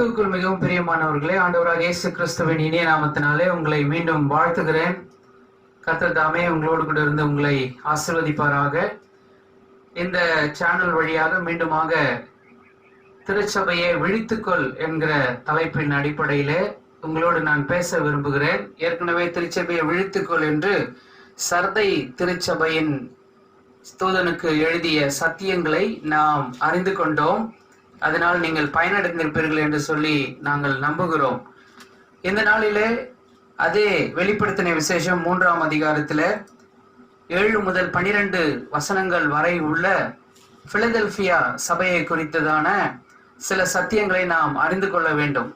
கிறிஸ்துவுக்குள் மிகவும் பிரியமானவர்களே, ஆண்டவராக இயேசு கிறிஸ்துவின் இனிய நாமத்தினாலே உங்களை மீண்டும் வாழ்த்துகிறேன். கர்த்தர் தாமே உங்களோடு கூட இருந்து உங்களை ஆசீர்வதிப்பாராக. இந்த சேனல் வழியாக மீண்டுமாக திருச்சபையை விழித்துக்கொள் என்கிற தலைப்பின் அடிப்படையிலே உங்களோடு நான் பேச விரும்புகிறேன். ஏற்கனவே திருச்சபையை விழித்துக்கொள் என்று சர்தை திருச்சபையின் தூதனுக்கு எழுதிய சத்தியங்களை நாம் அறிந்து கொண்டோம். அதனால் நீங்கள் பயனடைந்திருப்பீர்கள் என்று சொல்லி நாங்கள் நம்புகிறோம். இந்த நாளிலே அதே வெளிப்படுத்தின விசேஷம் 3ஆம் அதிகாரத்தில் 7 முதல் 12 வசனங்கள் வரை உள்ள பிலதெல்பியா சபையை குறித்ததான சில சத்தியங்களை நாம் அறிந்து கொள்ள வேண்டும்.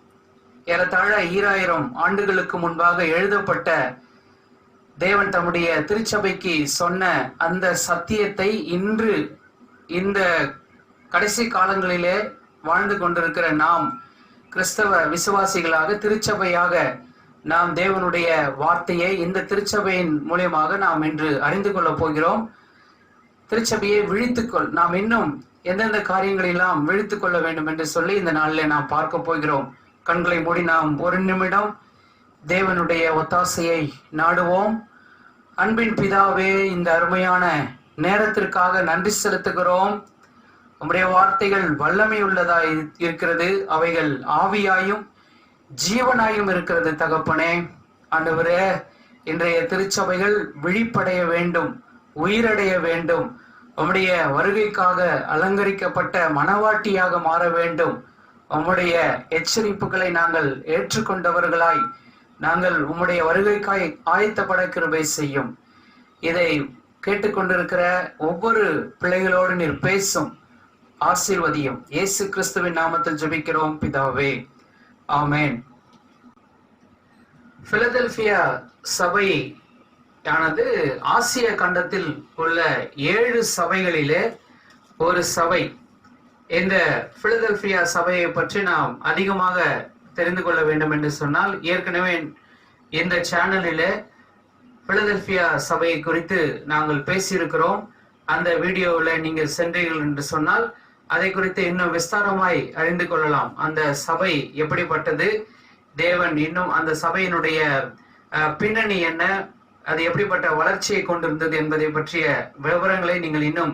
ஏறத்தாழ 2000 ஆண்டுகளுக்கு முன்பாக எழுதப்பட்ட தேவன் தம்முடைய திருச்சபைக்கு சொன்ன அந்த சத்தியத்தை இன்று இந்த கடைசி காலங்களிலே வாழ்ந்து கொண்டிருக்கிற நாம் கிறிஸ்தவ விசுவாசிகளாக திருச்சபையாக நாம் தேவனுடைய வார்த்தையை இந்த திருச்சபையின் மூலியமாக நாம் இன்று அறிந்து கொள்ளப் போகிறோம். திருச்சபையை விழித்துக்கொள், நாம் இன்னும் எந்தெந்த காரியங்களெல்லாம் விழித்துக் கொள்ள வேண்டும் என்று சொல்லி இந்த நாளில் நாம் பார்க்க போகிறோம். கண்களை மூடி நாம் ஒரு நிமிடம் தேவனுடைய ஒத்தாசையை நாடுவோம். அன்பின் பிதாவே, இந்த அருமையான நேரத்திற்காக நன்றி செலுத்துகிறோம். உம்முடைய வார்த்தைகள் வல்லமை உள்ளதா இருக்கிறது, அவைகள் ஆவியாயும் ஜீவனாயும் இருக்கிறது. தகப்பனே, ஆண்டவரே, இன்றைய திருச்சபைகள் விழிப்படைய வேண்டும், உயிரடைய வேண்டும், உம்முடைய வருகைக்காக அலங்கரிக்கப்பட்ட மனவாட்டியாக மாற வேண்டும். உம்முடைய எச்சரிப்புகளை நாங்கள் ஏற்றுக்கொண்டவர்களாய் நாங்கள் உம்முடைய வருகைக்காய் ஆயத்தப்பட கிருபை செய்யும். இதை கேட்டுக்கொண்டிருக்கிற ஒவ்வொரு பிள்ளைகளோடு நீர் பேசும், ஆசீர்வதியும். இயேசு கிறிஸ்துவின் நாமத்தில் ஜெபிக்கிறோம் பிதாவே, ஆமென். பிலதெல்பியா சபை ஆனது ஆசிய கண்டத்தில் உள்ள 7 சபைகளிலே ஒரு சபை. இந்த பிலதெல்பியா சபையை பற்றி நாம் அதிகமாக தெரிந்து கொள்ள வேண்டும் என்று சொன்னால், ஏற்கனவே இந்த சேனலிலே பிலதெல்பியா சபையை குறித்து நாங்கள் பேசியிருக்கிறோம். அந்த வீடியோவில் நீங்கள் சென்றீர்கள் என்று சொன்னால் அதை குறித்து இன்னும் விஸ்தாரமாய் அறிந்து கொள்ளலாம். அந்த சபை எப்படிப்பட்டது, தேவன் இன்னும் அந்த சபையினுடைய பின்னணி என்ன, அது எப்படிப்பட்ட வளர்ச்சியை கொண்டிருந்தது என்பதை பற்றிய விவரங்களை நீங்கள் இன்னும்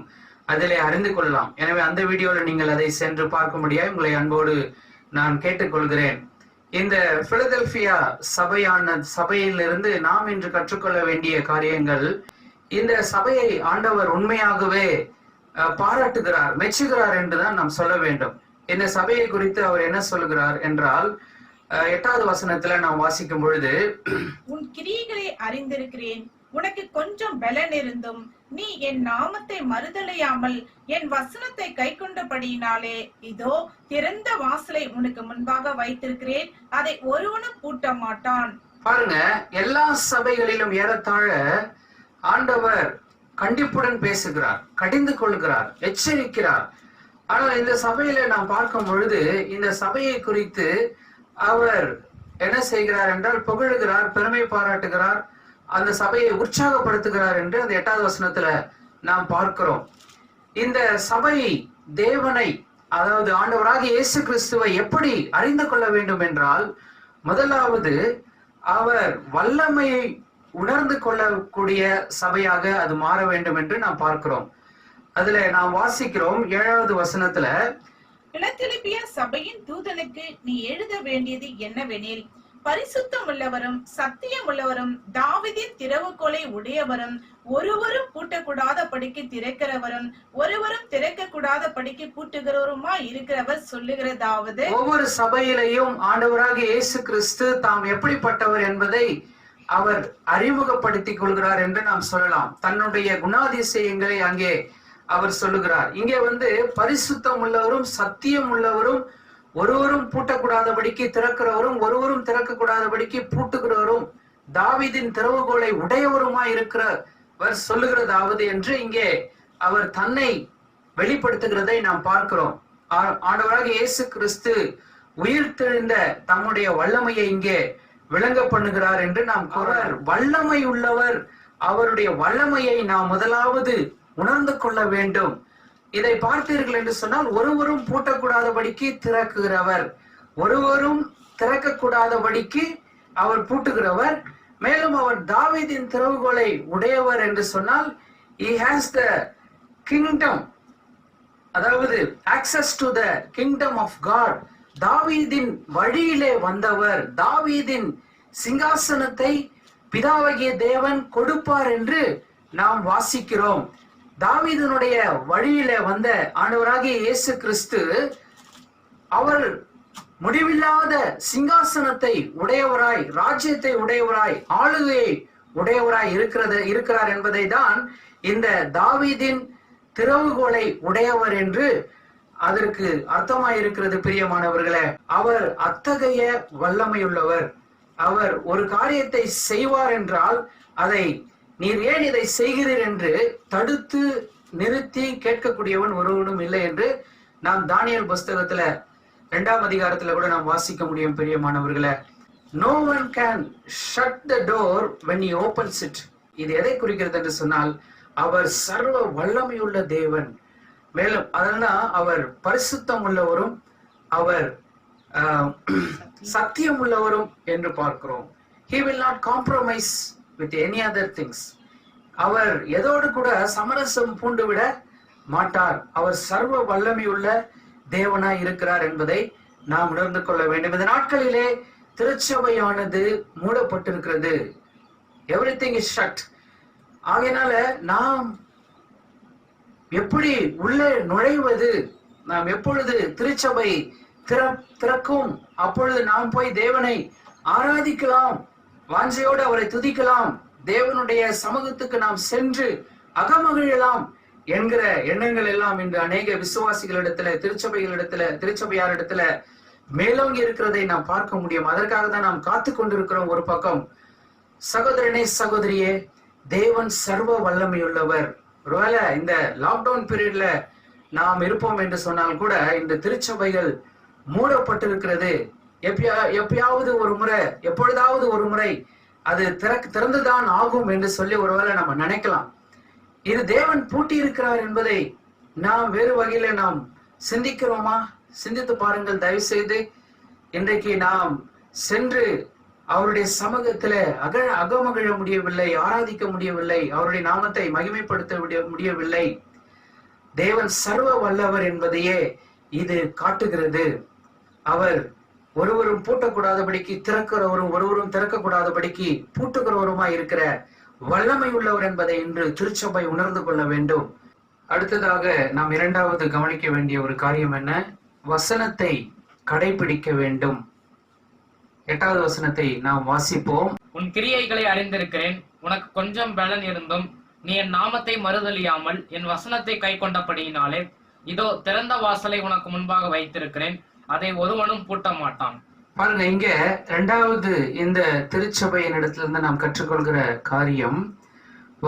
அதிலே அறிந்து கொள்ளலாம். எனவே அந்த வீடியோவில் நீங்கள் அதை சென்று பார்க்க முடியாது. உங்களை அன்போடு நான் கேட்டுக்கொள்கிறேன். இந்த பிலதெல்பியா சபையிலிருந்து நாம் இன்று கற்றுக்கொள்ள வேண்டிய காரியங்கள், இந்த சபையை ஆண்டவர் உண்மையாகவே பாராட்டுகிறார், மெச்சுகிறார் என்றுதான் நாம் சொல்ல வேண்டும். இந்த சபையை குறித்து அவர் என்ன சொல்லுகிறார் என்றால், 8வது வசனத்துல நாம் வாசிக்கும் பொழுது, உன் கிரியைகளை அறிந்திருக்கிறேன், உனக்கு கொஞ்சம் பலன் இருந்தும் நீ என் நாமத்தை மறுதலையாமல் என் வசனத்தை கை கொண்டபடியினாலே இதோ திறந்த வாசலை உனக்கு முன்பாக வைத்திருக்கிறேன், அதை ஒருவனும் பூட்ட மாட்டான். பாருங்க, எல்லா சபைகளிலும் ஏறத்தாழ ஆண்டவர் கண்டிப்புடன் பேசுகிறார், கடிந்து கொள்கிறார், எச்சரிக்கிறார். ஆனால் இந்த சபையில நாம் பார்க்கும் பொழுது இந்த சபையை குறித்து அவர் என்ன செய்கிறார் என்றால் புகழுகிறார், பெருமை பாராட்டுகிறார், அந்த சபையை உற்சாகப்படுத்துகிறார் என்று அந்த 8வது வசனத்துல நாம் பார்க்கிறோம். இந்த சபை தேவனை, அதாவது ஆண்டவராக இயேசு கிறிஸ்துவை எப்படி அறிந்து கொள்ள வேண்டும் என்றால், முதலாவது அவர் வல்லமையை உணர்ந்து கொள்ளக்கூடிய சபையாக அது மாற வேண்டும் என்று நாம் பார்க்கிறோம். அதுல நாம் வாசிக்கிறோம் 7வது வசனத்துல, பிலதெல்பியா சபையின் தூதனுக்கு நீ எழுத வேண்டியது என்னவெனில், பரிசுத்தம் உள்ளவரும் சத்தியம் உள்ளவரும் தாவீதின் திறவுகோலை உடையவரும் ஒருவரும் பூட்டக்கூடாத படிக்கு திறக்கிறவரும் ஒருவரும் திறக்க கூடாத படிக்கு பூட்டுகிறவருமா இருக்கிறவர் சொல்லுகிறதாவது, ஒவ்வொரு சபையிலையும் ஆண்டவராக இயேசு கிறிஸ்து தாம் எப்படிப்பட்டவர் என்பதை அவர் அறிமுகப்படுத்திக் கொள்கிறார் என்று நாம் சொல்லலாம். தன்னுடைய குணாதிசயங்களை அங்கே அவர் சொல்லுகிறார். இங்கே பரிசுத்தம் உள்ளவரும் சத்தியம் உள்ளவரும் ஒருவரும் பூட்டக்கூடாதபடிக்கு திறக்கிறவரும் ஒருவரும் திறக்க கூடாதபடிக்கு பூட்டுகிறவரும் தாவீதின் திறவுகோலை உடையவருமாய் இருக்கிறவர் சொல்லுகிறதாவது என்று இங்கே அவர் தன்னை வெளிப்படுத்துகிறதை நாம் பார்க்கிறோம். ஆண்டவராக இயேசு கிறிஸ்து உயிர்த்தெழுந்த தம்முடைய வல்லமையை இங்கே விளங்க பண்ணுகிறார் என்று நாம் கூறார். வல்லமை உள்ளவர், அவருடைய வல்லமையை நாம் முதலாவது உணர்ந்து கொள்ள வேண்டும். இதை பார்த்தீர்கள் என்று சொன்னால், ஒருவரும் பூட்டக்கூடாதபடிக்கு திறக்குகிறவர், ஒருவரும் திறக்கக்கூடாதபடிக்கு அவர் பூட்டுகிறவர், மேலும் அவர் தாவீதின் திறவுகோலை உடையவர் என்று சொன்னால் he has the kingdom, அதாவது access to the kingdom of God. தாவீதின் வழியிலே வந்தவர், தாவீதின் சிங்காசனத்தை பிதாவாகிய தேவன் கொடுப்பார் என்று நாம் வாசிக்கிறோம். தாவீதினுடைய வழியிலே வந்த ஆண்டவராகிய இயேசு கிறிஸ்து அவர் முடிவில்லாத சிங்காசனத்தை உடையவராய், ராஜ்யத்தை உடையவராய், ஆளுகையை உடையவராய் இருக்கிறார் என்பதை தான் இந்த தாவீதின் திறவுகோலை உடையவர் என்று அதற்கு அர்த்தமாய் இருக்கிறது. பிரியமானவர்களே, அவர் அத்தகைய வல்லமையுள்ளவர். அவர் ஒரு காரியத்தை செய்வார் என்றால் அதை நீர் ஏன் இதை செய்கிறீர் என்று தடுத்து நிறுத்தி கேட்கக்கூடியவன் ஒருவனும் இல்லை என்று நாம் தானியேல் புஸ்தகத்துல 2ஆம் அதிகாரத்துல கூட நாம் வாசிக்க முடியும். பிரியமானவர்களே, no one can shut the door when he opens it. இது எதை குறிக்கிறது என்று சொன்னால், அவர் சர்வ வல்லமையுள்ள தேவன். மேலும் அதனால அவர் பரிசுத்தம் உள்ளவரும் அவர் சத்தியம் உள்ளவரும் என்று பார்க்கிறோம். he will not compromise with any other things. அவர் எதோடு கூட சமரசம் பூண்டு விட மாட்டார். அவர் சர்வ வல்லமையுள்ள தேவனாய் இருக்கிறார் என்பதை நாம் உணர்ந்து கொள்ள வேண்டும். இந்த நாட்களிலே திருச்சபையானது மூடப்பட்டிருக்கிறது. Everything is shut. ஆகையினால நாம் எப்படி உள்ளே நுழைவது, நாம் எப்பொழுது திருச்சபை திறக்கும் அப்பொழுது நாம் போய் தேவனை ஆராதிக்கலாம், வாஞ்சையோடு அவரை துதிக்கலாம், தேவனுடைய சமூகத்துக்கு நாம் சென்று அகமகிழலாம் என்கிற எண்ணங்கள் எல்லாம் இன்று அநேக விசுவாசிகளிடத்துல, திருச்சபையாரிடத்துல மேலோங்கி இருக்கிறதை நாம் பார்க்க முடியும். அதற்காக தான் நாம் காத்து கொண்டிருக்கிறோம். ஒரு பக்கம் சகோதரனே, சகோதரியே, தேவன் சர்வ வல்லமையுள்ளவர். ஒருவேளை இந்த லாக்டவுன் பீரியட்ல நாம் இருப்போம் என்று சொன்னால் கூட இந்த திருச்சபைகள் மூடப்பட்டிருக்கிறது. எப்பயாவது ஒரு முறை, எப்பொழுதாவது ஒரு முறை அது திறந்துதான் ஆகும் என்று சொல்லி ஒருவேளை நம்ம நினைக்கலாம். இது தேவன் பூட்டி இருக்கிறார் என்பதை நாம் வேறு வகையில நாம் சிந்திக்கிறோமா? சிந்தித்து பாருங்கள் தயவு செய்து. இன்றைக்கு நாம் சென்று அவருடைய சமூகத்துல அகமகிழ முடியவில்லை, ஆராதிக்க முடியவில்லை, அவருடைய நாமத்தை மகிமைப்படுத்த முடியவில்லை. தேவன் சர்வ வல்லவர் என்பதையே இது காட்டுகிறது. அவர் ஒருவரும் பூட்டக்கூடாதபடிக்கு திறக்கிறவரும் ஒருவரும் திறக்கக்கூடாதபடிக்கு பூட்டுகிறவருமா இருக்கிற வல்லமை உள்ளவர் என்பதை இன்று திருச்சபை உணர்ந்து கொள்ள வேண்டும். அடுத்ததாக நாம் இரண்டாவது கவனிக்க வேண்டிய ஒரு காரியம் என்ன? வசனத்தை கடைபிடிக்க வேண்டும். 8வது வசனத்தை நாம் வாசிப்போம். உன் கிரியைகளை அறிந்திருக்கிறேன், உனக்கு கொஞ்சம் பலன் இருந்தும் நீ என் நாமத்தை மறுதலியாமல் என் வசனத்தை கை கொண்டபடியினாலே இதோ திறந்த வாசலை உனக்கு முன்பாக வைத்திருக்கிறேன், அதை ஒருவனும் பூட்ட மாட்டான். பாருங்க, இங்க இரண்டாவது இந்த திருச்சபையின் இடத்திலிருந்து நாம் கற்றுக்கொள்கிற காரியம்,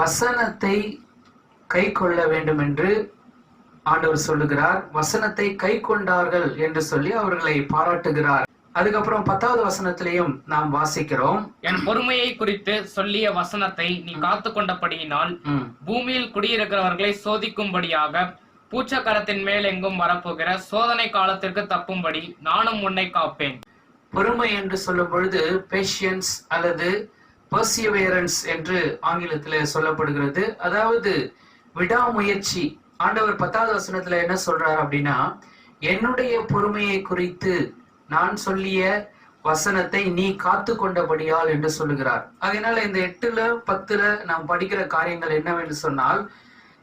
வசனத்தை கை கொள்ள வேண்டும் என்று ஆண்டவர் சொல்லுகிறார். வசனத்தை கை கொண்டார்கள் என்று சொல்லி அவர்களை பாராட்டுகிறார். அதுக்கப்புறம் 10வது வசனத்திலையும் நாம் வாசிக்கிறோம், என் பொறுமையை குறித்து சொல்லிய வசனத்தை நீ காத்து கொண்டபடியினால் பூமியில் குடியிருக்கிறவர்களை சோதிக்கும்படியாக பூச்சக்கரத்தின் மேல் எங்கும் வரப்போகிற சோதனை காலத்திற்கு தப்பும்படி நானும் உன்னை காப்பேன். பொறுமை என்று சொல்லும் பொழுது பேஷியன்ஸ் அல்லது பர்சியவேரன்ஸ் என்று ஆங்கிலத்திலே சொல்லப்படுகிறது. அதாவது விடாமுயற்சி. ஆண்டவர் 10வது வசனத்துல என்ன சொல்றார் அப்படின்னா, என்னுடைய பொறுமையை குறித்து நான் சொல்லிய வசனத்தை நீ காத்து கொண்டபடியால் என்று சொல்லுகிறார். அதனால இந்த 8ல 10ல நாம் படிக்கிற காரியங்கள் என்னவென்று சொன்னால்,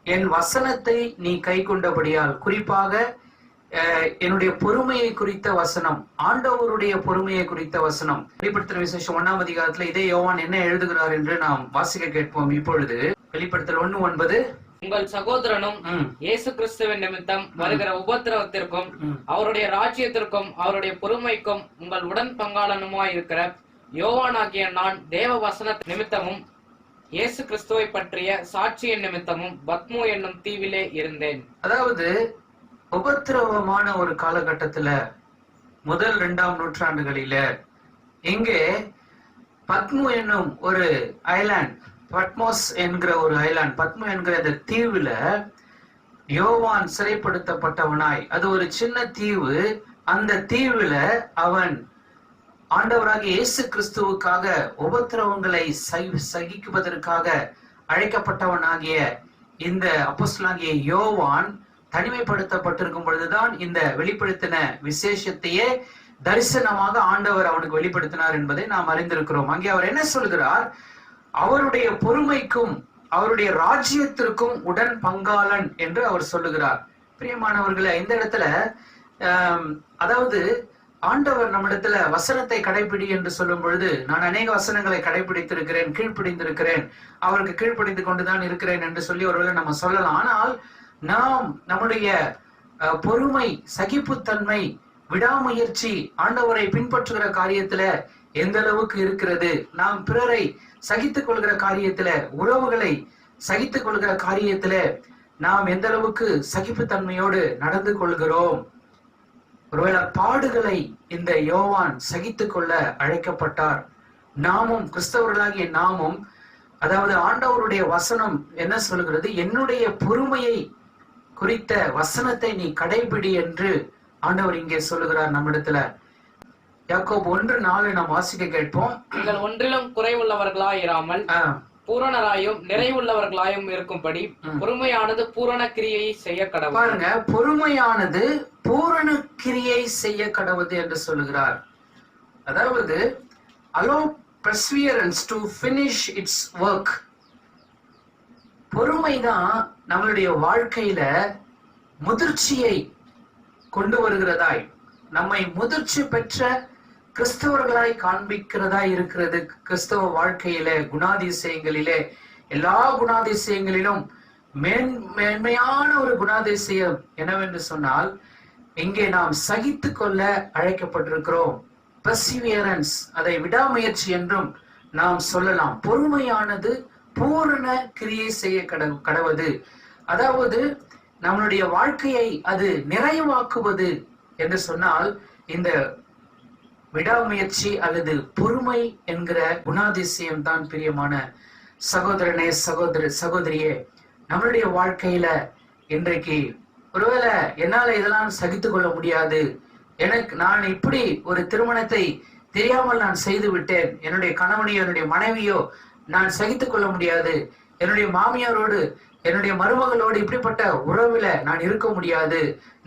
என் வசனத்தை நீ கை கொண்டபடியால், குறிப்பாக என்னுடைய பொறுமையை குறித்த வசனம், ஆண்டவருடைய பொறுமையை குறித்த வசனம். வெளிப்படுத்தல் விசேஷம் 1ஆம் அதிகாரத்துல இதே யோவான் என்ன எழுதுகிறார் என்று நாம் வாசிக்க கேட்போம். இப்பொழுது வெளிப்படுத்தல் 1:9, உங்கள் சகோதரனும் இயேசு கிறிஸ்துவின் நிமித்தம் வருகிற உபத்திரவத்திற்கும் அவருடைய ராஜ்யத்திற்கும் அவருடைய பொறுமைக்கும் உங்கள் உடன் பங்காளனுமாய் இருக்கிற யோவானாகிய நான் தேவ வசன நிமித்தமும் இயேசு கிறிஸ்துவை பற்றிய சாட்சியின் நிமித்தமும் பத்மு என்னும் தீவிலே இருந்தேன். அதாவது உபத்திரவமான ஒரு காலகட்டத்துல, முதல் 2ஆம் நூற்றாண்டுகளில இங்கே பத்மு என்னும் ஒரு ஐலாண்ட், பட்மோஸ் என்கிற ஒரு ஐலாண்ட், பத்மு என்கிற இந்த தீவுல யோவான் சிறைப்படுத்தப்பட்டவனாய், அது ஒரு சின்ன தீவு, அந்த தீவுல அவன் ஆண்டவராகிய இயேசு கிறிஸ்துவுக்காக உபத்திரவங்களை சகிக்குவதற்காக அழைக்கப்பட்டவனாகிய இந்த அப்போஸ்தலனாகிய யோவான் தனிமைப்படுத்தப்பட்டிருக்கும் பொழுதுதான் இந்த வெளிப்படுத்தின விசேஷத்தையே தரிசனமாக ஆண்டவர் அவனுக்கு வெளிப்படுத்தினார் என்பதை நாம் அறிந்திருக்கிறோம். அங்கே அவர் என்ன சொல்கிறார்? அவருடைய பொறுமைக்கும் அவருடைய ராஜ்யத்திற்கும் உடன் பங்காளன் என்று அவர் சொல்லுகிறார். பிரியமானவர்களை, இந்த இடத்துல அதாவது ஆண்டவர் நம்மிடத்துல வசனத்தை கடைபிடி என்று சொல்லும் பொழுது, நான் அநேக வசனங்களை கடைபிடித்திருக்கிறேன், கீழ்ப்படிந்திருக்கிறேன், அவருக்கு கீழ்ப்படிந்து கொண்டுதான் இருக்கிறேன் என்று சொல்லி ஒருவேளை நம்ம சொல்லலாம். ஆனால் நாம் நம்முடைய பொறுமை, சகிப்புத்தன்மை, விடாமுயற்சி ஆண்டவரை பின்பற்றுகிற காரியத்துல எந்த அளவுக்கு இருக்கிறது, நாம் பிறரை சகித்துக் கொள்கிற காரியத்துல, உறவுகளை சகித்துக் கொள்கிற காரியத்துல நாம் எந்த அளவுக்கு சகிப்புத்தன்மையோடு நடந்து கொள்கிறோம். ஒருவேளை பாடுகளை இந்த யோவான் சகித்துக் கொள்ள அழைக்கப்பட்டார். நாமும் கிறிஸ்தவர்களாகிய நாமும், அதாவது ஆண்டவருடைய வசனம் என்ன சொல்கிறது? என்னுடைய பொறுமையை குறித்த வசனத்தை நீ கடைபிடி என்று ஆண்டவர் இங்கே சொல்லுகிறார் நம்மிடத்துல. யாக்கோபு 1:4 நாம் வாசிக்க கேட்போம். நீங்கள் ஒன்றிலும் குறைவுள்ளவர்களாயிராமல் பூரணராயும் நிறைவுள்ளவர்களாயும் இருக்கும்படி பொறுமையானது பூரண கிரியை செய்ய கடவுள். பாருங்க, பொறுமையானது பூரண கிரியை செய்ய கடவுது என்று சொல்லுகிறார். அதாவது allow perseverance to finish its work. பொறுமைதான் நம்மளுடைய வாழ்க்கையில முதிர்ச்சியை கொண்டு வருகிறதாய், நம்மை முதிர்ச்சி பெற்ற கிறிஸ்தவர்களாய் காண்பிக்கிறதாய் இருக்கிறது. கிறிஸ்தவ வாழ்க்கையில குணாதிசயங்களிலே, எல்லா குணாதிசயங்களிலும் மேன்மையான ஒரு குணாதிசயம் என்னவென்று சொன்னால், இங்கே நாம் சகித்து கொள்ள அழைக்கப்பட்டிருக்கிறோம். பெர்சிவியரன்ஸ், அதை விடாமுயற்சி என்றும் நாம் சொல்லலாம். பொறுமையானது பூரண கிரியை செய்ய கடவுது. அதாவது நம்மளுடைய வாழ்க்கையை அது நிறைவாக்குவது என்று சொன்னால், இந்த விடாமுயற்சி அல்லது பொறுமை என்கிற குணாதிசயம் தான். பிரியமான சகோதரனே, சகோதரியே, நம்மளுடைய வாழ்க்கையில இன்றைக்கு ஒருவேளை என்னால இதெல்லாம் சகித்துக் கொள்ள முடியாது, நான் இப்படி ஒரு திருமணத்தை தெரியாமல் நான் செய்து விட்டேன், என்னுடைய கணவனையோ என்னுடைய மனைவியோ நான் சகித்துக் கொள்ள முடியாது, என்னுடைய மாமியாரோடு என்னுடைய மருமகளோடு இப்படிப்பட்ட உறவுல நான் இருக்க முடியாது,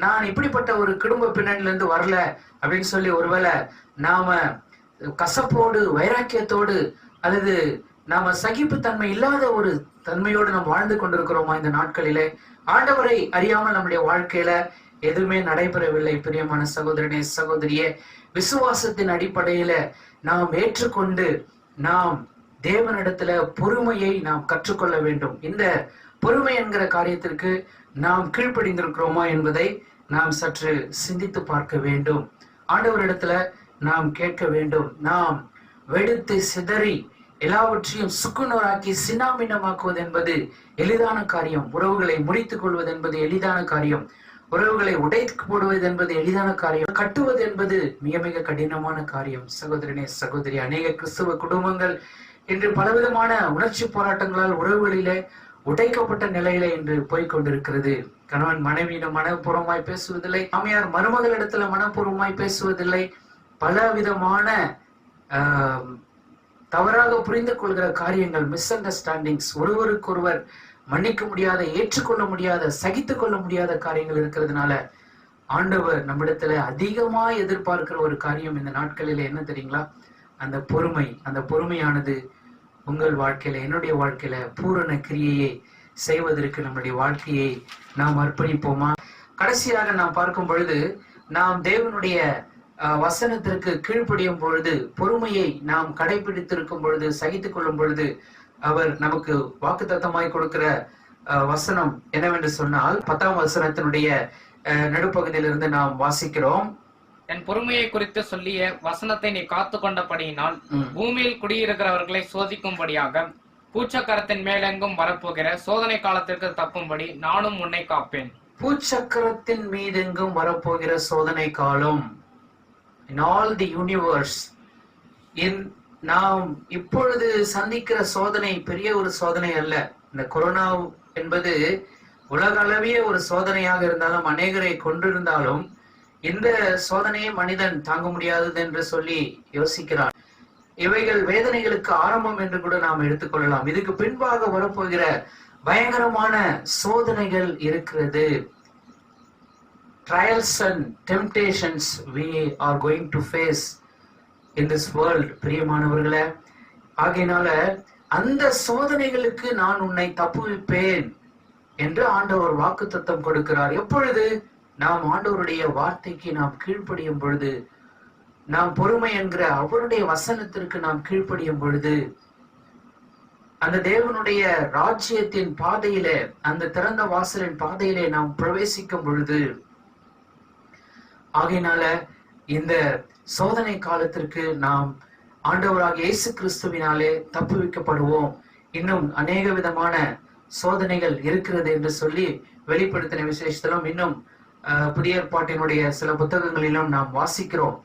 நான் இப்படிப்பட்ட ஒரு குடும்ப பின்னணியில இருந்து வரல அப்படின்னு சொல்லி ஒருவேளை நாம கசப்போடு, வைராக்கியத்தோடு, அல்லது நாம சகிப்புத்தன்மை இல்லாத ஒரு தன்மையோடு நாம் வாழ்ந்து கொண்டிருக்கிறோமா? இந்த நாட்களிலே ஆண்டவரை அறியாமல் நம்முடைய வாழ்க்கையில எதுவுமே நடைபெறவில்லை. பிரியமான சகோதரனே, சகோதரியே, விசுவாசத்தின் அடிப்படையில நாம் ஏற்றுக்கொண்டு நாம் தேவனிடத்துல பொறுமையை நாம் கற்றுக்கொள்ள வேண்டும். இந்த பொறுமை என்கிற காரியத்திற்கு நாம் கீழ்ப்படிந்திருக்கிறோமா என்பதை நாம் சற்று சிந்தித்து பார்க்க வேண்டும். ஆண்டவரிடத்துல நாம் கேட்க வேண்டும். நாம் வெடித்து சிதறி எல்லாவற்றையும் சுக்குநூறாக்கி சின்னாமின்னமாக்குவது என்பது எளிதான காரியம். உறவுகளை முறித்துக் கொள்வது என்பது எளிதான காரியம். உறவுகளை உடைத்து போடுவது என்பது எளிதான காரியம். கட்டுவது என்பது மிக மிக கடினமான காரியம். சகோதரனே, சகோதரி, அநேக கிறிஸ்தவ குடும்பங்கள் இன்று பலவிதமான உணர்ச்சி போராட்டங்களால் உறவுகளிலே உடைக்கப்பட்ட நிலையில இன்று போய்கொண்டிருக்கிறது. கணவன் மனைவியிடம் மனப்பூர்வமாய் பேசுவதில்லை, மாமியார் மருமகளிடத்துல மனப்பூர்வமாய் பேசுவதில்லை. பலவிதமான தவறாக புரிந்து கொள்கிற காரியங்கள், மிஸ் அண்டர்ஸ்டாண்டிங்ஸ், ஒருவருக்கொருவர் மன்னிக்க முடியாத, ஏற்றுக்கொள்ள முடியாத, சகித்துக் கொள்ள முடியாத காரியங்கள் இருக்கிறதுனால ஆண்டவர் நம்மிடத்துல அதிகமா எதிர்பார்க்கிற ஒரு காரியம் இந்த நாட்களில என்ன தெரியுங்களா? அந்த பொறுமை. அந்த பொறுமையானது உங்கள் வாழ்க்கையில, என்னுடைய வாழ்க்கையில பூரண கிரியையை செய்வதற்கு நம்முடைய வாழ்க்கையை நாம் அர்ப்பணிப்போமா? கடைசியாக நாம் பார்க்கும் பொழுது, நாம் தேவனுடைய வசனத்திற்கு கீழ்ப்படியும் பொழுது, பொறுமையை நாம் கடைபிடித்திருக்கும் பொழுது, சகித்துக் கொள்ளும் பொழுது, அவர் நமக்கு வாக்குத்தத்தமாய் கொடுக்கிற வசனம் என்னவென்று சொன்னால், 10ஆம் வசனத்தினுடைய நடுப்பகுதியிலிருந்து நாம் வாசிக்கிறோம். என் பொறுமையை குறித்து சொல்லிய வசனத்தை நீ காத்து கொண்டபடியினால் பூமியில் குடியிருக்கிறவர்களை சோதிக்கும்படியாக பூச்சக்கரத்தின் மேலெங்கும் வரப்போகிற சோதனை காலத்திற்கு தப்பும்படி நானும் உன்னை காப்பேன். பூச்சக்கரத்தின் மீதெங்கும் வரப்போகிற சோதனை காலம், in all the universe, நாம் இப்பொழுது சந்திக்கிற சோதனை பெரிய ஒரு சோதனை அல்ல. இந்த கொரோனா என்பது உலக அளவிய ஒரு சோதனையாக இருந்தாலும், அநேகரை கொண்டிருந்தாலும், இந்த சோதனையை மனிதன் தாங்க முடியாதது என்று சொல்லி யோசிக்கிறான். இவைகள் வேதனைகளுக்கு ஆரம்பம் என்று கூட நாம் எடுத்துக்கொள்ளலாம். இதுக்கு பின்பாக வரப்போகிற பயங்கரமான சோதனைகள் இருக்கிறது. Trials and temptations we are going to face in this world. பிரியமானவர்களே, ஆகையினால அந்த சோதனைகளுக்கு நான் உன்னை தப்புவிப்பேன் என்று ஆண்டவர் வாக்குத்தத்தம் கொடுக்கிறார். எப்பொழுது? நாம் ஆண்டவருடைய வார்த்தைக்கு நாம் கீழ்ப்படியும் பொழுது, நாம் பொறுமை என்கிற அவருடைய வசனத்திற்கு நாம் கீழ்ப்படியும் பொழுது, அந்த தேவனுடைய ராஜ்யத்தின் பாதையிலே, அந்த திறந்த வாசலின் பாதையிலே நாம் பிரவேசிக்கும் பொழுது, ஆகையினால இந்த சோதனை காலத்திற்கு நாம் ஆண்டவராக இயேசு கிறிஸ்துவினாலே தப்புவிக்கப்படுவோம். இன்னும் அநேக விதமான சோதனைகள் இருக்கிறது என்று சொல்லி வெளிப்படுத்தின விசேஷத்திலும் இன்னும் புதிய ஏற்பாட்டினுடைய சில புத்தகங்களிலும் நாம் வாசிக்கிறோம்.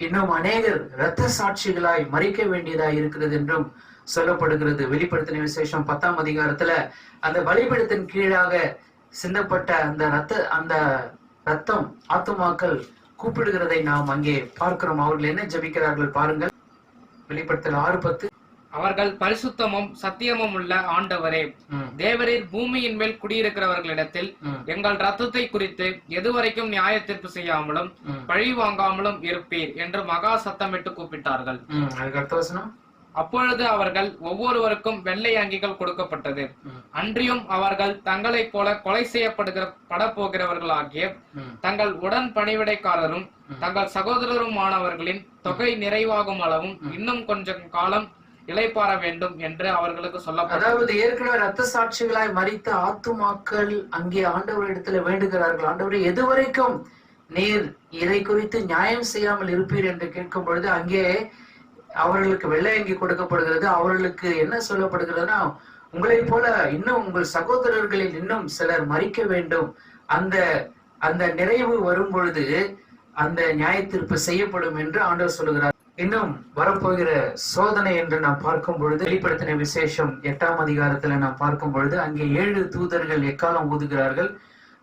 இன்னும் அநேகர் இரத்த சாட்சிகளாய் மறிக்க வேண்டியதாய் இருக்கிறது என்றும் சொல்லப்படுகிறது. வெளிப்படுத்தின விசேஷம் 10ஆம் அதிகாரத்துல அந்த பலிபீடத்தின் கீழாக சிந்தப்பட்ட அந்த ரத்தம் ஆத்துமாக்கள் கூப்பிடுகிறதை நாம் அங்கே பார்க்கிறோம். அவர்கள் என்ன ஜெபிக்கிறார்கள் பாருங்கள். வெளிப்படுத்தல் 6:10. அவர்கள் பரிசுத்தமும் சத்தியமும் உள்ள ஆண்டவரே, தேவரீர் பூமியின் மேல் குடியிருக்கிறவர்களிடத்தில் எங்கள் ரத்தத்தை குறித்து எதுவரைக்கும் நியாய தீர்ப்பு செய்யாமலும் பழி வாங்காமலும் இருப்பீர் என்று மகா சத்தமிட்டு கூப்பிட்டார்கள். அப்பொழுது அவர்கள் ஒவ்வொருவருக்கும் வெள்ளை அங்கிகள் கொடுக்கப்பட்டது. அன்றியும் அவர்கள் தங்களை போல கொலை படப்போகிறவர்களாகிய தங்கள் உடன் பணிவிடைக்காரரும் தங்கள் சகோதரருமானவர்களின் தொகை நிறைவாகும் அளவும் இன்னும் கொஞ்சம் காலம் இளைப்பாற வேண்டும் என்று அவர்களுக்கு சொல்லப்பட்டது. அதாவது ஏற்கனவே ரத்த சாட்சிகளாய் மரித்த ஆத்துமாக்கள் அங்கே ஆண்டவரிடத்துல வேண்டுகிறார்கள். ஆண்டவரே, எதுவரைக்கும் நீர் இதை குறித்து நியாயம் செய்யாமல் இருப்பீர் என்று கேட்கும் பொழுது அங்கே அவர்களுக்கு வெள்ளை அங்கி கொடுக்கப்படுகிறது. அவர்களுக்கு என்ன சொல்லப்படுகிறதுனா, உங்களை போல இன்னும் உங்கள் சகோதரர்களில் இன்னும் சிலர் மரிக்க வேண்டும். அந்த நிறைவு வரும் பொழுது அந்த நியாய தீர்ப்பு செய்யப்படும் என்று ஆண்டவர் சொல்லுகிறார். இன்னும் வரப்போகிற சோதனை என்று நாம் பார்க்கும் பொழுது வெளிப்படுத்தின விசேஷம் 8ஆம் அதிகாரத்துல நாம் பார்க்கும் பொழுது அங்கே 7 தூதர்கள் எக்காலம் ஊதுகிறார்கள்.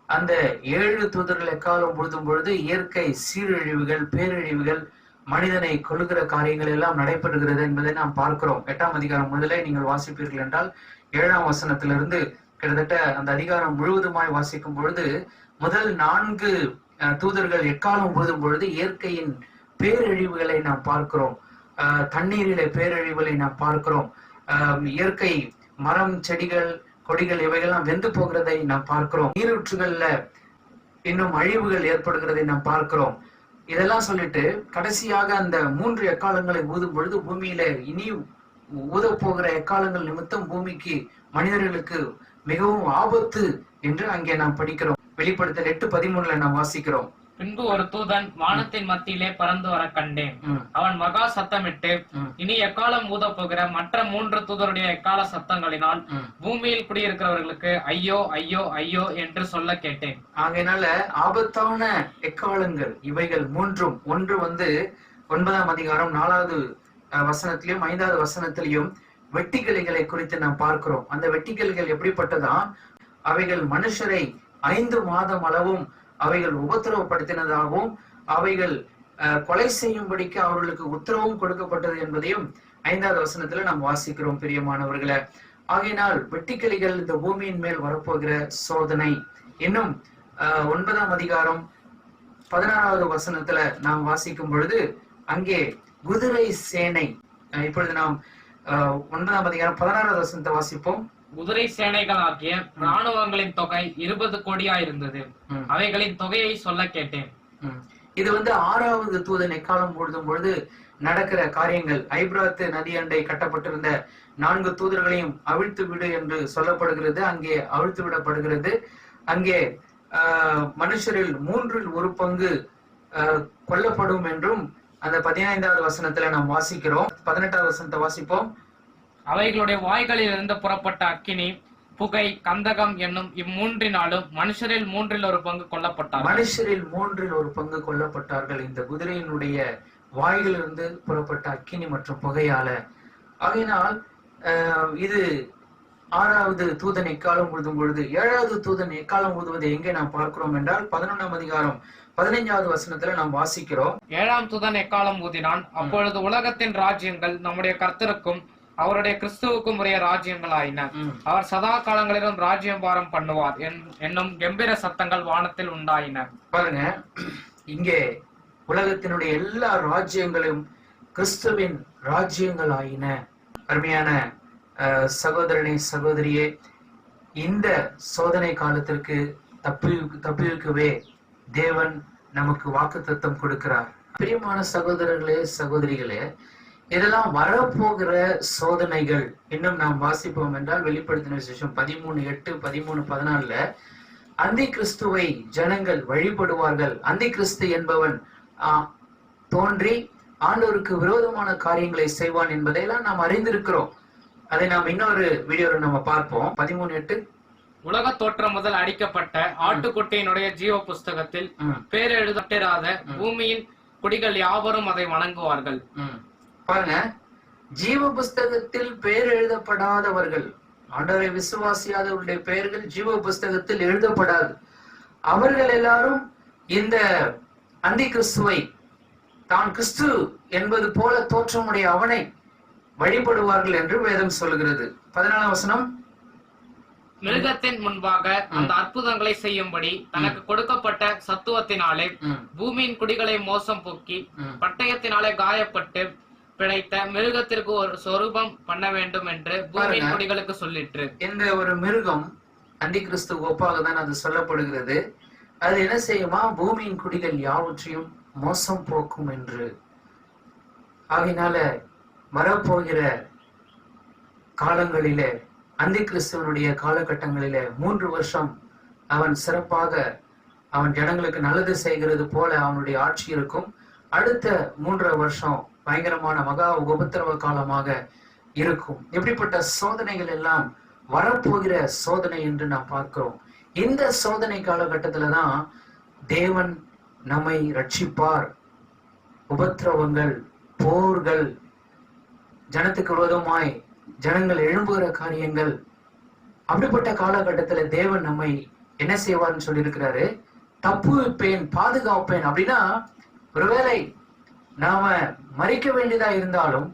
அந்த 7 தூதர்கள் எக்காலம் ஊதும் பொழுது இயற்கை சீரழிவுகள், பேரழிவுகள், மனிதனை கொள்ளுகிற காரியங்கள் எல்லாம் நடைபெறுகிறது என்பதை நாம் பார்க்கிறோம். 8ஆம் அதிகாரம் முதலே நீங்கள் வாசிப்பீர்கள் என்றால் 7ஆம் வசனத்திலிருந்து கிட்டத்தட்ட அந்த அதிகாரம் முழுவதுமாய் வாசிக்கும் பொழுது முதல் 4 தூதர்கள் எக்காலம் ஊதும் பொழுது இயற்கையின் பேரழிவுகளை நாம் பார்க்கிறோம். தண்ணீரிலே பேரழிவுகளை நாம் பார்க்கிறோம். இயற்கை மரம், செடிகள், கொடிகள் இவைகள்லாம் வெந்து போகிறதை நாம் பார்க்கிறோம். நீரூற்றுகள்ல இன்னும் அழிவுகள் ஏற்படுகிறதை நாம் பார்க்கிறோம். இதெல்லாம் சொல்லிட்டு கடைசியாக அந்த 3 எக்காலங்களை ஊதும் பொழுது பூமியில இனி ஊத போகிற எக்காலங்கள் நிமித்தம் பூமிக்கு, மனிதர்களுக்கு மிகவும் ஆபத்து என்று அங்கே நாம் படிக்கிறோம். வெளிப்படுத்தல் 8:13 நாம் வாசிக்கிறோம். பின்பு ஒரு தூதன் வானத்தின் மத்தியிலே பறந்து வர கண்டேன். அவன் மகா சத்தமிட்டு, இனி எக்காலம் ஊத போகிற மற்ற 3 தூதருடைய எக்கால சத்தங்களினால் பூமியில் குடியிருக்கிறவர்களுக்கு ஐயோ ஐயோ ஐயோ என்று சொல்ல கேட்டேன். ஆகையினால ஆபத்தான எக்காலங்கள் இவைகள் 3. ஒன்று 9ஆம் அதிகாரம் 4வது வசனத்திலையும் 5வது வசனத்திலையும் வெட்டிக்கிளைகளை குறித்து நாம் பார்க்கிறோம். அந்த வெட்டிக்கிளைகள் எப்படிப்பட்டதா? அவைகள் மனுஷரை 5 மாதம் அளவும் அவைகள் உபத்திரவப்படுத்தினதாகவும் அவைகள் கொலை செய்யும்படிக்கு அவர்களுக்கு உத்தரவும் கொடுக்கப்பட்டது என்பதையும் 5வது வசனத்துல நாம் வாசிக்கிறோம். பிரியமானவர்களே, ஆகையினால் வெட்டிக்கிளிகள் இந்த பூமியின் மேல் வரப்போகிற சோதனை. இன்னும் 9ஆம் அதிகாரம் 16வது வசனத்துல நாம் வாசிக்கும் பொழுது அங்கே குதிரை சேனை. இப்பொழுது நாம் 9ஆம் அதிகாரம் 16வது வசனத்தை வாசிப்போம். குதிரை சேனைகள் ஆகிய ராணுவங்களின் தொகை 20 கோடியா இருந்தது. அவைகளின் தொகையை சொல்ல கேட்டேன். இது 6வது தூதன் எக்காலம் ஊதும் பொழுது நடக்கிற காரியங்கள். ஐபிராத்து நதி அண்டை கட்டப்பட்டிருந்த 4 தூதர்களையும் அவிழ்த்து விடு என்று சொல்லப்படுகிறது. அங்கே அவிழ்த்து விடப்படுகிறது. அங்கே மனுஷரில் 3இல் 1 பங்கு கொல்லப்படும் என்றும் அந்த 15வது வசனத்துல நாம் வாசிக்கிறோம். 18வது வசனத்தை வாசிப்போம். அவைகளுடைய வாய்களில் இருந்து புறப்பட்ட அக்கினி, புகை, கந்தகம் என்னும் இம்மூன்றினாலும் மனுஷரில் 3இல் 1 பங்கு கொல்லப்பட்டார்கள். மனுஷரில் 3இல் 1 பங்கு கொல்லப்பட்டார்கள் இந்த குதிரையினுடைய வாயிலிருந்து புறப்பட்ட அக்கினி மற்றும் புகையால. ஆகையினால் இது 6வது தூதன் எக்காலம் ஊதும் பொழுது 7வது தூதன் எக்காலம் ஊதுவதை எங்கே நாம் பார்க்கிறோம் என்றால் 11ஆம் அதிகாரம் 15வது வசனத்துல நாம் வாசிக்கிறோம். 7ஆம் தூதன் எக்காலம் ஊதினான். அப்பொழுது உலகத்தின் ராஜ்யங்கள் நம்முடைய கர்த்தருக்கும் அவருடைய கிறிஸ்துவுக்கும் உரிய ராஜ்யங்கள் ஆயின. அவர் சதா காலங்களிலும் ராஜ்யம் பாரம் பண்ணுவார் என்னும் கம்பீர சத்தங்கள் வானத்தில் உண்டாயின. பாருங்க, இங்கே உலகத்தினுடைய எல்லா ராஜ்யங்களும் கிறிஸ்துவின் ராஜ்யங்கள் ஆயின. அருமையான சகோதரனே, சகோதரியே, இந்த சோதனை காலத்திற்கு தப்பிக்கவே தேவன் நமக்கு வாக்குத்தத்தம் கொடுக்கிறார். பிரியமான சகோதரர்களே, சகோதரிகளே, இதெல்லாம் வரப்போகிற சோதனைகள். இன்னும் நாம் வாசிப்போம் என்றால் வெளிப்படுத்தின விசேஷம் 13:8, 13:14 அந்தி கிறிஸ்துவை ஜனங்கள் வழிபடுவார்கள். அந்தி கிறிஸ்து என்பவன் தோன்றி ஆண்டவருக்கு விரோதமான காரியங்களை செய்வான் என்பதையெல்லாம் நாம் அறிந்திருக்கிறோம். அதை நாம் இன்னொரு வீடியோல நம்ம பார்ப்போம். 13:8 உலக தோற்றம் முதல் அடிக்கப்பட்ட ஆட்டுக்குட்டியினுடைய ஜீவ புஸ்தகத்தில் பேர் எழுதப்பட்டிராத பூமியின் குடிகள் யாவரும் அதை வணங்குவார்கள். பாருங்க, ஜீவ புஸ்தகத்தில் பேர் எழுதப்படாதவர்கள், ஆண்டவரை விசுவாசியாதவர்களுடைய பெயர்கள் ஜீவ புஸ்தகத்தில் எழுதப்படாது. அவர்கள் எல்லாரும் இந்த அந்தி கிறிஸ்துவை, தான் கிறிஸ்து என்பது போல தோற்றமுடைய அவனை வழிபடுவார்கள் என்று வேதம் சொல்கிறது. 14ஆம் வசனம், மிருகத்தின் முன்பாக அந்த அற்புதங்களை செய்யும்படி தனக்கு கொடுக்கப்பட்ட சத்துவத்தினாலே பூமியின் குடிகளை மோசம் போக்கி பட்டயத்தினாலே காயப்பட்டு பிழைத்த மிருகத்திற்கு ஒரு சொரூபம் பண்ண வேண்டும் என்று பூமியின் குடிகளுக்கு சொல்லிற்று. இந்த ஒரு மிருகம் அந்தி கிறிஸ்து ஒப்பாக தான் அது சொல்லப்படுகிறது. அது என்ன செய்யுமா? பூமியின் குடிகள் யாவற்றையும் மோசம் போக்கும் என்று. ஆகினால வரப்போகிற காலங்களிலே, அந்தி கிறிஸ்துவனுடைய காலகட்டங்களிலே 3 வருஷம் அவன் சிறப்பாக அவன் ஜனங்களுக்கு நல்லது செய்கிறது போல அவனுடைய ஆட்சி இருக்கும். அடுத்த 3 வருஷம் பயங்கரமான மகா உபத்திரவ காலமாக இருக்கும். எப்படிப்பட்ட சோதனைகள் எல்லாம் வரப்போகிற சோதனை என்று நாம் பார்க்கிறோம். இந்த சோதனை காலகட்டத்துலதான் தேவன் நம்மை ரட்சிப்பார். உபத்திரவங்கள், போர்கள், ஜனத்துக்கு விரோதமாய் ஜனங்கள் எழும்புகிற காரியங்கள், அப்படிப்பட்ட காலகட்டத்துல தேவன் நம்மை என்ன செய்வார்னு சொல்லி இருக்கிறாரு? தப்புவிப்பேன், பாதுகாப்பேன். அப்படின்னா ஒருவேளை நாம மறிக்க வேண்டியதா இருந்தாலும்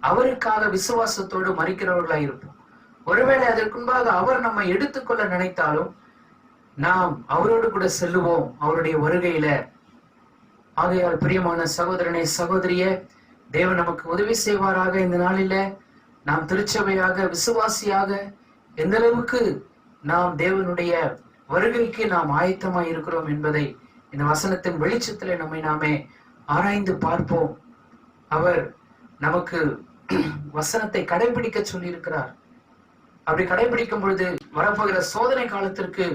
அவருக்காக விசுவாசத்தோடு மறிக்கிறவர்களா இருப்போம். ஒருவேளை அதற்குன்பாக அவர் நம்மை எடுத்துக்கொள்ள நினைத்தாலும் நாம் அவரோடு கூட செல்லுவோம் அவருடைய வருகையில. ஆகையால் பிரியமான சகோதரனே, சகோதரியே, தேவன் நமக்கு உதவி செய்வாராக. இந்த நாளில நாம் திருச்சபையாக, விசுவாசியாக எந்த அளவுக்கு நாம் தேவனுடைய வருகைக்கு நாம் ஆயத்தமாய் இருக்கிறோம் என்பதை இந்த வசனத்தின் வெளிச்சத்திலே நம்மை நாமே ஆராய்ந்து பார்ப்போம். அவர் நமக்கு வசனத்தை கடைபிடிக்க சொல்லி இருக்கிறார். அப்படி கடைபிடிக்கும் பொழுது வரப்போகிற சோதனை காலத்திற்கு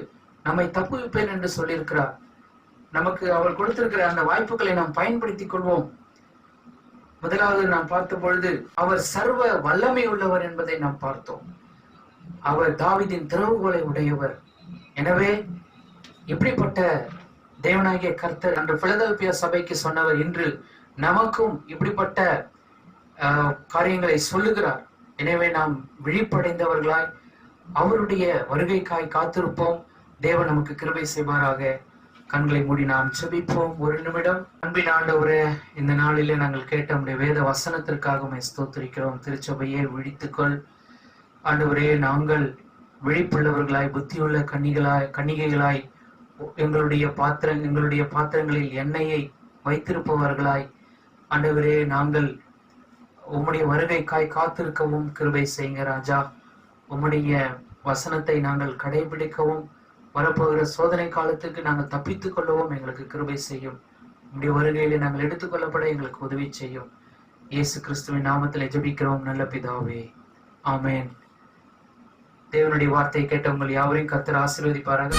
நம்மை தப்புவிப்பேன் என்று சொல்லியிருக்கிறார். நமக்கு அவர் கொடுத்திருக்கிற அந்த வாய்ப்புகளை நாம் பயன்படுத்திக் கொள்வோம். முதலாவது நாம் பார்த்த பொழுது அவர் சர்வ வல்லமை உள்ளவர் என்பதை நாம் பார்த்தோம். அவர் தாவீதின் திறவுகோலை உடையவர். எனவே இப்படிப்பட்ட தேவனாகிய கர்த்தர் அன்று பிலதெல்பியா சபைக்கு சொன்னவர் இன்று நமக்கும் இப்படிப்பட்ட காரியங்களை சொல்லுகிறார். எனவே நாம் விழிப்படைந்தவர்களாய் அவருடைய வருகைக்காய் காத்திருப்போம். தேவன் நமக்கு கிருபை செய்வாராக. கண்களை மூடி நாம் செபிப்போம். ஒரு நிமிடம். அன்பின் ஆண்டவரே, இந்த நாளிலே நாங்கள் கேட்ட நம்முடைய வேத வசனத்திற்காக ஸ்தோத்திரிக்கிறோம். திருச்சபையே விழித்துக்கொள் ஆண்டவரே. நாங்கள் விழிப்புள்ளவர்களாய், புத்தியுள்ள கன்னிகைகளாய் எங்களுடைய பாத்திரங்களில் எண்ணெயை வைத்திருப்பவர்களாய் ஆண்டவரே, நாங்கள் உம்முடைய வருகைக்காய் காத்திருக்கவும் கிருபை செய்யுங்க ராஜா. உம்முடைய வசனத்தை நாங்கள் கடைபிடிக்கவும் வரப்போகிற சோதனை காலத்துக்கு நாங்கள் தப்பித்துக் கொள்ளவும் எங்களுக்கு கிருபை செய்யும். உம்முடைய வருகையிலே நாங்கள் எடுத்துக்கொள்ளப்பட எங்களுக்கு உதவி செய்யும். இயேசு கிறிஸ்துவின் நாமத்தில் ஜெபிக்கிறோம் நல்ல பிதாவே, ஆமென். தேவனுடைய வார்த்தையை கேட்ட உங்கள் யாவரையும் கர்த்தர் ஆசீர்வதிப்பாராக.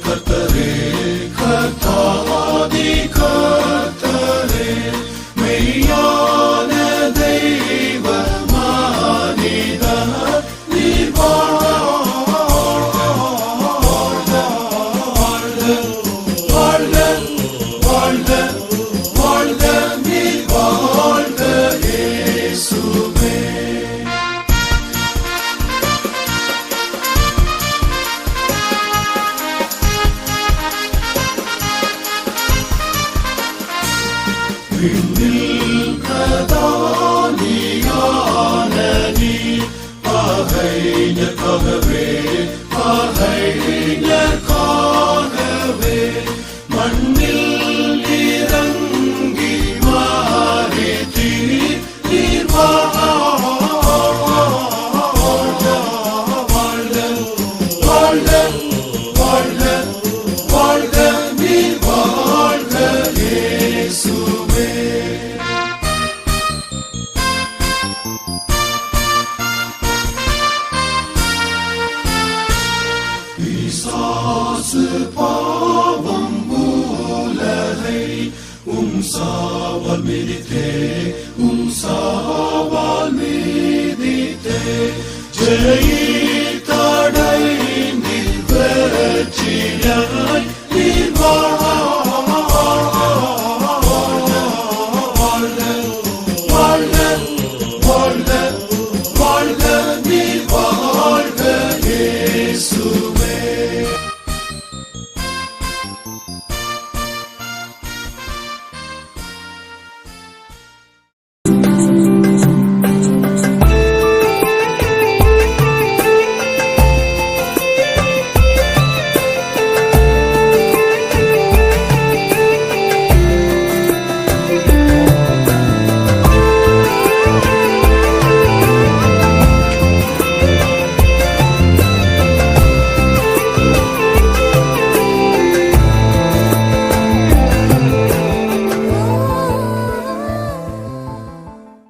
கர்த்தரே கர்த்தாதி கர்த்தரே மெய்யான தெய்வ மனித நீர் வாழ்க விண்ணில் பிரதானியான நீர் பகைஞர்க்காகவே பகைஞர்க்காகவே மண்ணில் இறங்கி மாறித்தீர் நீர் வாழ்க வாழ்க வாழ்க வாழ்க வாழ்க நீர் வாழ்க இயேசுவே. பிசாசு பாவம் உலகை சாவால் மிதித்தே சாவால் மிதித்தே ஜெயித்தடை நீர் வெற்றியாய்